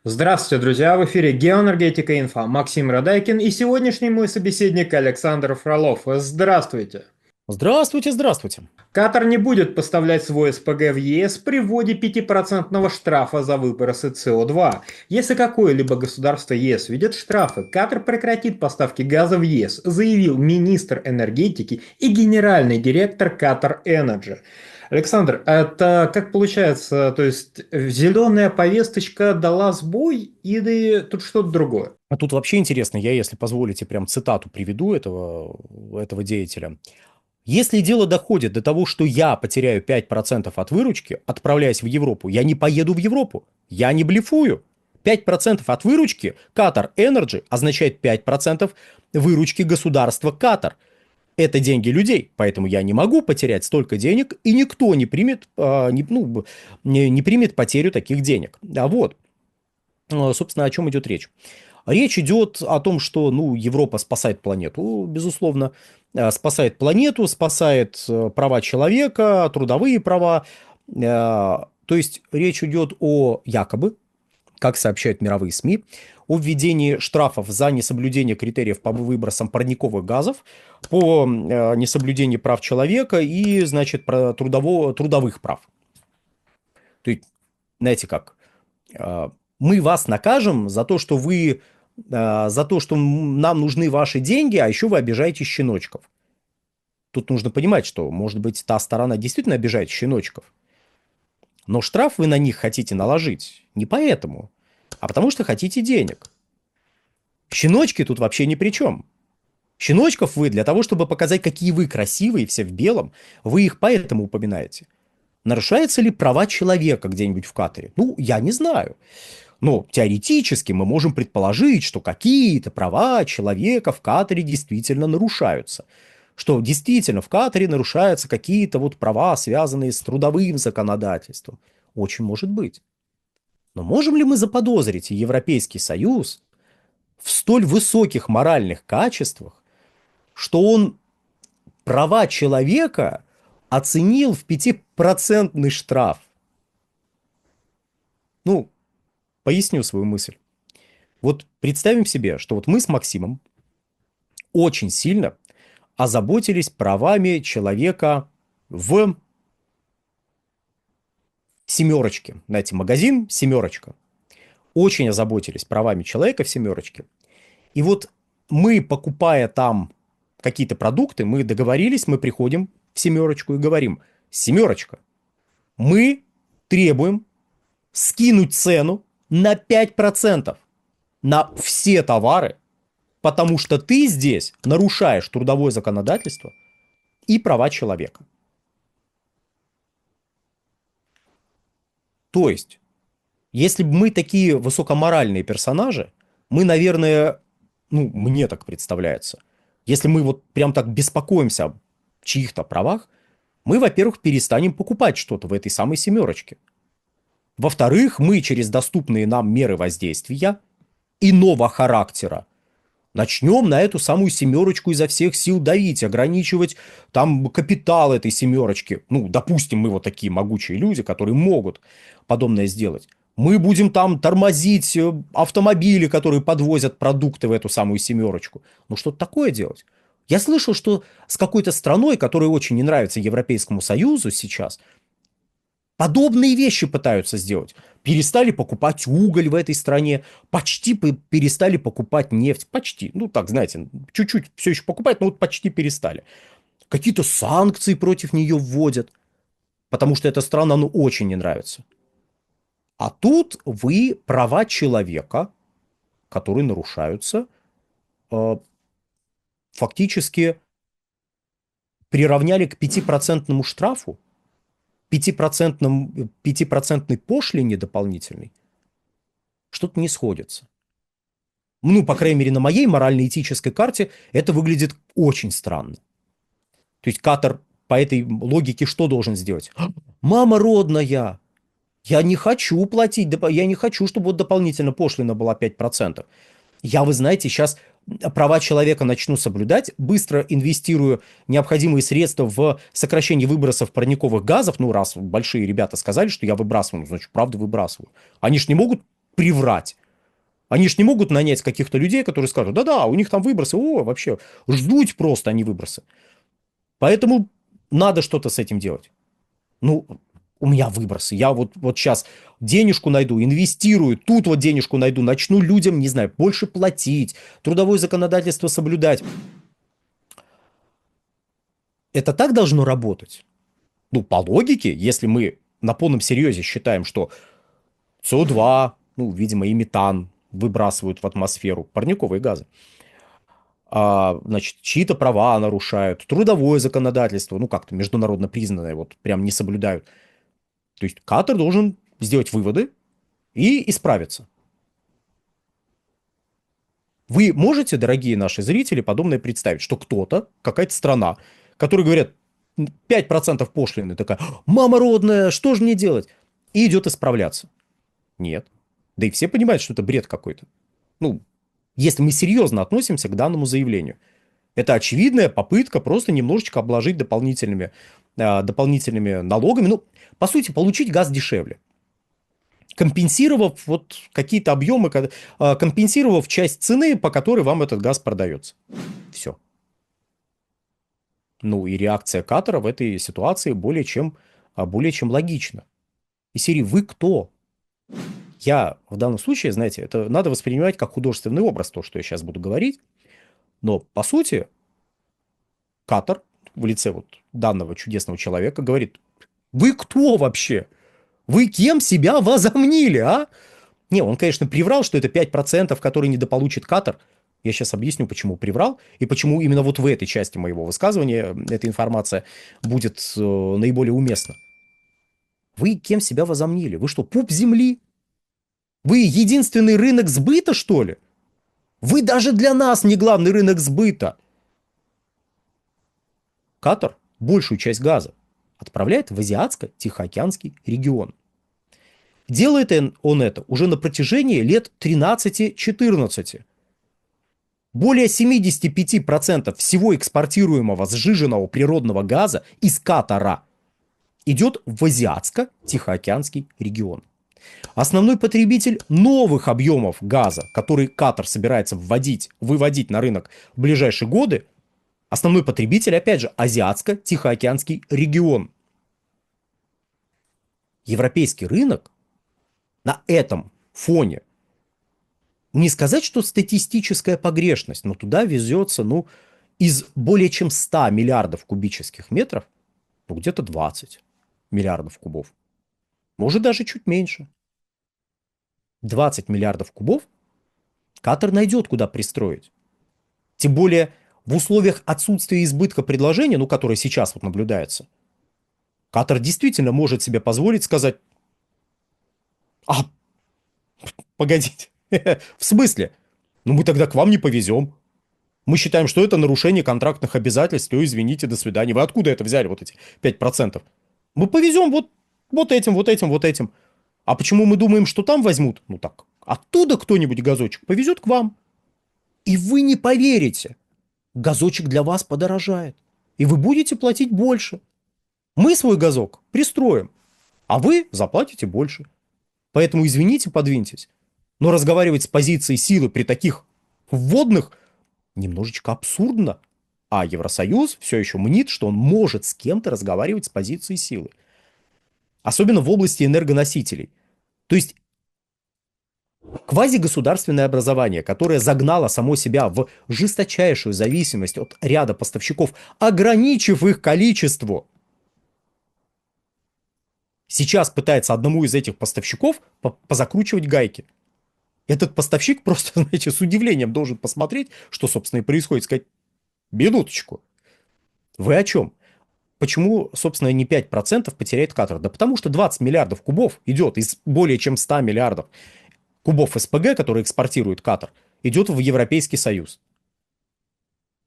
Здравствуйте, друзья! В эфире «Геоэнергетика Инфо». Максим Радайкин и сегодняшний мой собеседник Александр Фролов. Здравствуйте! Здравствуйте, здравствуйте. Катар не будет поставлять свой СПГ в ЕС при вводе 5% штрафа за выбросы СО2. Если какое-либо государство ЕС введет штрафы, Катар прекратит поставки газа в ЕС, заявил министр энергетики и генеральный директор Катар Энерджи. Александр, это как получается, то есть зеленая повесточка дала сбой или тут что-то другое? А тут вообще интересно, я, если позволите, прям цитату приведу этого деятеля. Если дело доходит до того, что я потеряю 5% от выручки, отправляясь в Европу, я не поеду в Европу. Я не блефую. 5% от выручки Qatar Energy означает 5% выручки государства Катар. Это деньги людей, поэтому я не могу потерять столько денег, и никто не примет, не примет потерю таких денег. А вот, собственно, о чем идет речь. Речь идет о том, что, Европа спасает планету, безусловно, спасает планету, спасает права человека, трудовые права. То есть речь идет о якобы, как сообщают мировые СМИ, о введении штрафов за несоблюдение критериев по выбросам парниковых газов, по несоблюдению прав человека и, значит, про трудовых прав. То есть, знаете как, мы вас накажем за то, что нам нужны ваши деньги, а еще вы обижаете щеночков. Тут нужно понимать, что, может быть, та сторона действительно обижает щеночков, но штраф вы на них хотите наложить не поэтому, а потому что хотите денег. Щеночки тут вообще ни при чем. Щеночков вы для того, чтобы показать, какие вы красивые, все в белом, вы их поэтому упоминаете. Нарушаются ли права человека где-нибудь в Катаре? Я не знаю. Но теоретически мы можем предположить, что какие-то права человека в Катаре действительно нарушаются. Что действительно в Катаре нарушаются какие-то вот права, связанные с трудовым законодательством. Очень может быть. Но можем ли мы заподозрить Европейский Союз в столь высоких моральных качествах, что он права человека оценил в 5% штраф? Ну, поясню свою мысль. Вот представим себе, что вот мы с Максимом очень сильно озаботились правами человека в «Семерочке». Знаете, магазин «Семерочка». Очень озаботились правами человека в «Семерочке». И вот мы, покупая там какие-то продукты, мы договорились, мы приходим в «Семерочку» и говорим: «Семерочка, мы требуем скинуть цену на 5% на все товары, потому что ты здесь нарушаешь трудовое законодательство и права человека». То есть, если бы мы такие высокоморальные персонажи, мы, наверное, мне так представляется, если мы вот прям так беспокоимся о чьих-то правах, мы, во-первых, перестанем покупать что-то в этой самой «Семерочке». Во-вторых, мы через доступные нам меры воздействия иного характера начнем на эту самую «Семерочку» изо всех сил давить, ограничивать там капитал этой «Семерочки». Допустим, мы вот такие могучие люди, которые могут подобное сделать. Мы будем там тормозить автомобили, которые подвозят продукты в эту самую «Семерочку». Что-то такое делать. Я слышал, что с какой-то страной, которая очень не нравится Европейскому Союзу сейчас, подобные вещи пытаются сделать. Перестали покупать уголь в этой стране, почти перестали покупать нефть. Почти. Так, знаете, чуть-чуть все еще покупают, но вот почти перестали. Какие-то санкции против нее вводят, потому что эта страна, очень не нравится. А тут вы права человека, которые нарушаются, э, фактически приравняли к 5% штрафу, 5% пошлине дополнительной. Что-то не сходится. По крайней мере, на моей морально-этической карте это выглядит очень странно. То есть Катар по этой логике что должен сделать? Мама родная, я не хочу платить, я не хочу, чтобы вот дополнительно пошлина была 5%. Вы знаете, сейчас права человека начну соблюдать, быстро инвестирую необходимые средства в сокращение выбросов парниковых газов. Раз большие ребята сказали, что я выбрасываю, значит, правда выбрасываю. Они же не могут приврать. Они ж не могут нанять каких-то людей, которые скажут, да-да, у них там выбросы, вообще, ждуть просто они выбросы. Поэтому надо что-то с этим делать. Ну, у меня выбросы. Я вот сейчас денежку найду, инвестирую, тут вот денежку найду, начну людям, не знаю, больше платить, трудовое законодательство соблюдать. Это так должно работать? Ну, по логике, если мы на полном серьезе считаем, что СО2, ну, видимо, и метан выбрасывают в атмосферу, парниковые газы, значит, чьи-то права нарушают, трудовое законодательство, ну, как-то международно признанное, вот прям не соблюдают. То есть Катар должен сделать выводы и исправиться. Вы можете, дорогие наши зрители, подобное представить, что кто-то, какая-то страна, которые говорят, 5% пошлины, такая, мама родная, что же мне делать? И идет исправляться. Нет. Да и все понимают, что это бред какой-то. Ну, если мы серьезно относимся к данному заявлению. Это очевидная попытка просто немножечко обложить дополнительными налогами. Ну, по сути, получить газ дешевле. Компенсировав вот какие-то объемы, компенсировав часть цены, по которой вам этот газ продается. Все. Ну и реакция Катара в этой ситуации более чем логична. И серии «Вы кто?» Я в данном случае, знаете, это надо воспринимать как художественный образ, то, что я сейчас буду говорить. Но, по сути, Катар в лице вот данного чудесного человека говорит, вы кто вообще? Вы кем себя возомнили, а? Не, он, конечно, приврал, что это 5%, которые недополучит Катар. Я сейчас объясню, почему приврал, и почему именно вот в этой части моего высказывания эта информация будет наиболее уместна. Вы кем себя возомнили? Вы что, пуп земли? Вы единственный рынок сбыта, что ли? Вы даже для нас не главный рынок сбыта. Катар большую часть газа отправляет в Азиатско-Тихоокеанский регион. Делает он это уже на протяжении лет 13-14. Более 75% всего экспортируемого сжиженного природного газа из Катара идет в Азиатско-Тихоокеанский регион. Основной потребитель новых объемов газа, который Катар собирается выводить на рынок в ближайшие годы, основной потребитель, опять же, Азиатско-Тихоокеанский регион. Европейский рынок на этом фоне, не сказать, что статистическая погрешность, но туда везется, ну, из более чем 100 миллиардов кубических метров, ну, где-то 20 миллиардов кубов. Может, даже чуть меньше. 20 миллиардов кубов Катар найдет, куда пристроить. Тем более в условиях отсутствия избытка предложения, ну, которое сейчас вот наблюдается, Катар действительно может себе позволить сказать, погодите, в смысле? Ну, мы тогда к вам не повезем. Мы считаем, что это нарушение контрактных обязательств. Извините, до свидания. Вы откуда это взяли, вот эти 5%? Мы повезем вот этим, вот этим, вот этим. А почему мы думаем, что там возьмут? Ну так, оттуда кто-нибудь газочек повезет к вам. И вы не поверите. Газочек для вас подорожает. И вы будете платить больше. Мы свой газок пристроим, а вы заплатите больше. Поэтому, извините, подвиньтесь. Но разговаривать с позиции силы при таких вводных немножечко абсурдно. А Евросоюз все еще мнит, что он может с кем-то разговаривать с позиции силы. Особенно в области энергоносителей. То есть квазигосударственное образование, которое загнало само себя в жесточайшую зависимость от ряда поставщиков, ограничив их количество, сейчас пытается одному из этих поставщиков позакручивать гайки. Этот поставщик просто, знаете, с удивлением должен посмотреть, что, собственно, и происходит. Сказать, минуточку, вы о чем? Почему, собственно, не 5% потеряет Катар? Да потому что 20 миллиардов кубов идет из более чем 100 миллиардов кубов СПГ, которые экспортирует Катар, идет в Европейский Союз.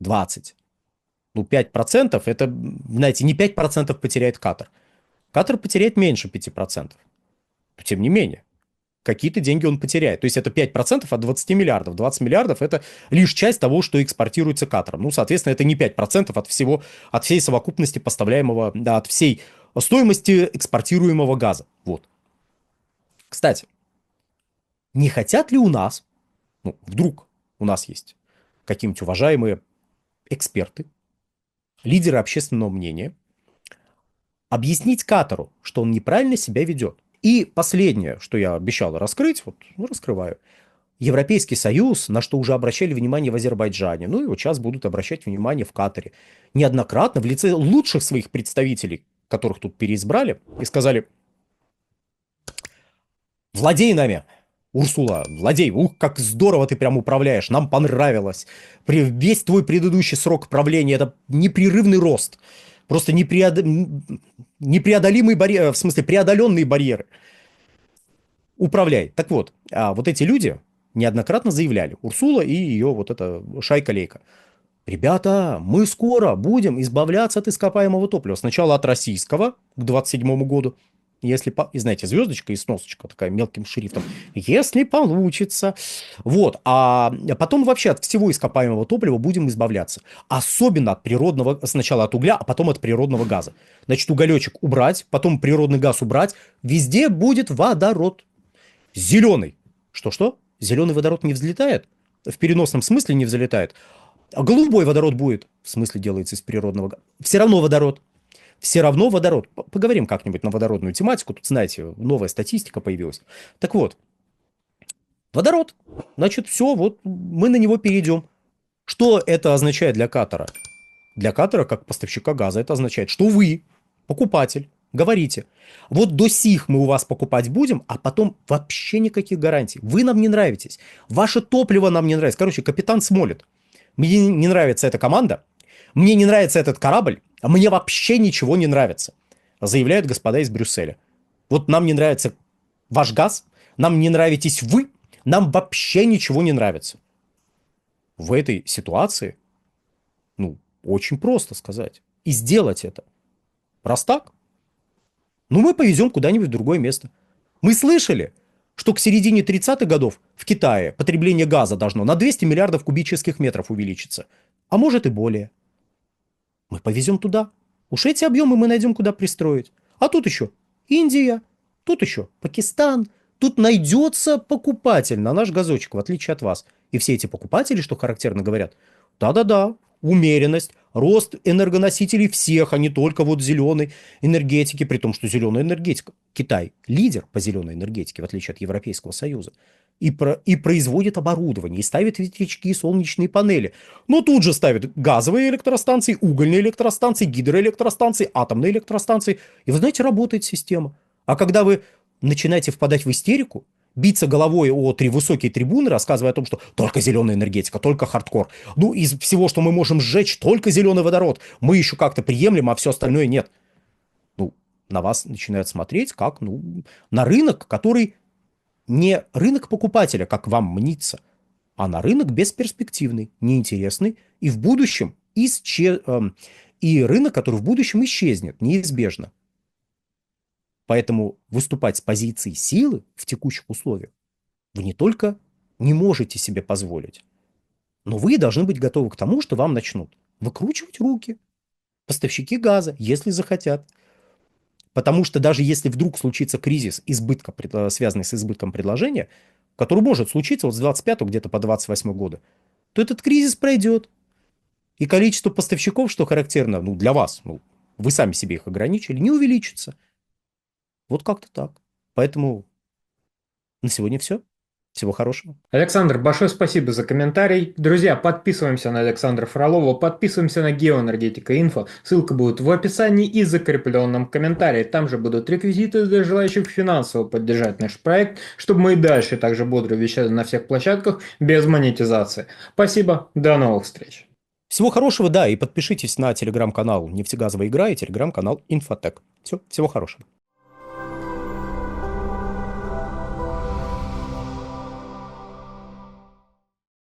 20. Ну, 5% это, знаете, не 5% потеряет Катар. Катар потеряет меньше 5%. Но, тем не менее, какие-то деньги он потеряет. То есть это 5% от 20 миллиардов. 20 миллиардов это лишь часть того, что экспортируется Катаром. Ну, соответственно, это не 5% от всей совокупности поставляемого, да, от всей стоимости экспортируемого газа. Вот. Кстати, не хотят ли у нас, ну, вдруг у нас есть какие-нибудь уважаемые эксперты, лидеры общественного мнения, объяснить Катару, что он неправильно себя ведет. И последнее, что я обещал раскрыть, вот, ну, раскрываю. Европейский Союз, на что уже обращали внимание в Азербайджане, ну и вот сейчас будут обращать внимание в Катаре, неоднократно в лице лучших своих представителей, которых тут переизбрали, и сказали: владей нами, Урсула, владей, ух, как здорово ты прям управляешь, нам понравилось. Весь твой предыдущий срок правления – это непрерывный рост, просто непреодолимый барьер, в смысле преодоленные барьеры. Управляй. Так вот, вот эти люди неоднократно заявляли, Урсула и ее вот эта шайка-лейка: ребята, мы скоро будем избавляться от ископаемого топлива. Сначала от российского к 27 году. Если, и знаете, звездочка и сносочка такая мелким шрифтом. Если получится. Вот. А потом вообще от всего ископаемого топлива будем избавляться. Особенно от природного, сначала от угля, а потом от природного газа. Значит, уголечек убрать, потом природный газ убрать. Везде будет водород. Зеленый. Что-что? Зеленый водород не взлетает? В переносном смысле не взлетает. А голубой водород будет. В смысле делается из природного газа. Все равно водород. Все равно водород. Поговорим как-нибудь на водородную тематику. Тут, знаете, новая статистика появилась. Так вот, водород. Значит, все, вот мы на него перейдем. Что это означает для Катара? Для Катара, как поставщика газа, это означает, что вы, покупатель, говорите: вот до сих мы у вас покупать будем, а потом вообще никаких гарантий. Вы нам не нравитесь. Ваше топливо нам не нравится. Короче, капитан Смолет. Мне не нравится эта команда, мне не нравится этот корабль, а мне вообще ничего не нравится, заявляют господа из Брюсселя. Вот нам не нравится ваш газ, нам не нравитесь вы, нам вообще ничего не нравится. В этой ситуации, ну, очень просто сказать и сделать это. Раз так, ну, мы повезем куда-нибудь в другое место. Мы слышали, что к середине 30-х годов в Китае потребление газа должно на 200 миллиардов кубических метров увеличиться. А может и более. Мы повезем туда. Уж эти объемы мы найдем, куда пристроить. А тут еще Индия, тут еще Пакистан. Тут найдется покупатель на наш газочек, в отличие от вас. И все эти покупатели, что характерно, говорят: да-да-да, умеренность, рост энергоносителей всех, а не только вот зеленой энергетики, при том, что зеленая энергетика. Китай лидер по зеленой энергетике, в отличие от Европейского Союза. И производит оборудование, и ставит ветрячки, и солнечные панели. Но тут же ставят газовые электростанции, угольные электростанции, гидроэлектростанции, атомные электростанции. И вы знаете, работает система. А когда вы начинаете впадать в истерику, биться головой о высокие трибуны, рассказывая о том, что только зеленая энергетика, только хардкор. Ну, из всего, что мы можем сжечь, только зеленый водород. Мы еще как-то приемлем, а все остальное нет. Ну, на вас начинают смотреть как, ну, на рынок, который не рынок покупателя, как вам мнится, а на рынок бесперспективный, неинтересный и в будущем и рынок, который в будущем исчезнет неизбежно. Поэтому выступать с позиции силы в текущих условиях вы не только не можете себе позволить, но вы должны быть готовы к тому, что вам начнут выкручивать руки поставщики газа, если захотят. Потому что даже если вдруг случится кризис избытка, связанный с избытком предложения, который может случиться вот с 25 где-то по 28 года, то этот кризис пройдет. И количество поставщиков, что характерно, ну, для вас, ну, вы сами себе их ограничили, не увеличится. Вот как-то так. Поэтому на сегодня все. Всего хорошего. Александр, большое спасибо за комментарий. Друзья, подписываемся на Александра Фролова, подписываемся на Геоэнергетика Инфо. Ссылка будет в описании и закрепленном комментарии. Там же будут реквизиты для желающих финансово поддержать наш проект, чтобы мы и дальше также бодро вещали на всех площадках без монетизации. Спасибо, до новых встреч. Всего хорошего, да, и подпишитесь на телеграм-канал «Нефтегазовая игра» и телеграм-канал «Инфотек». Все, всего хорошего.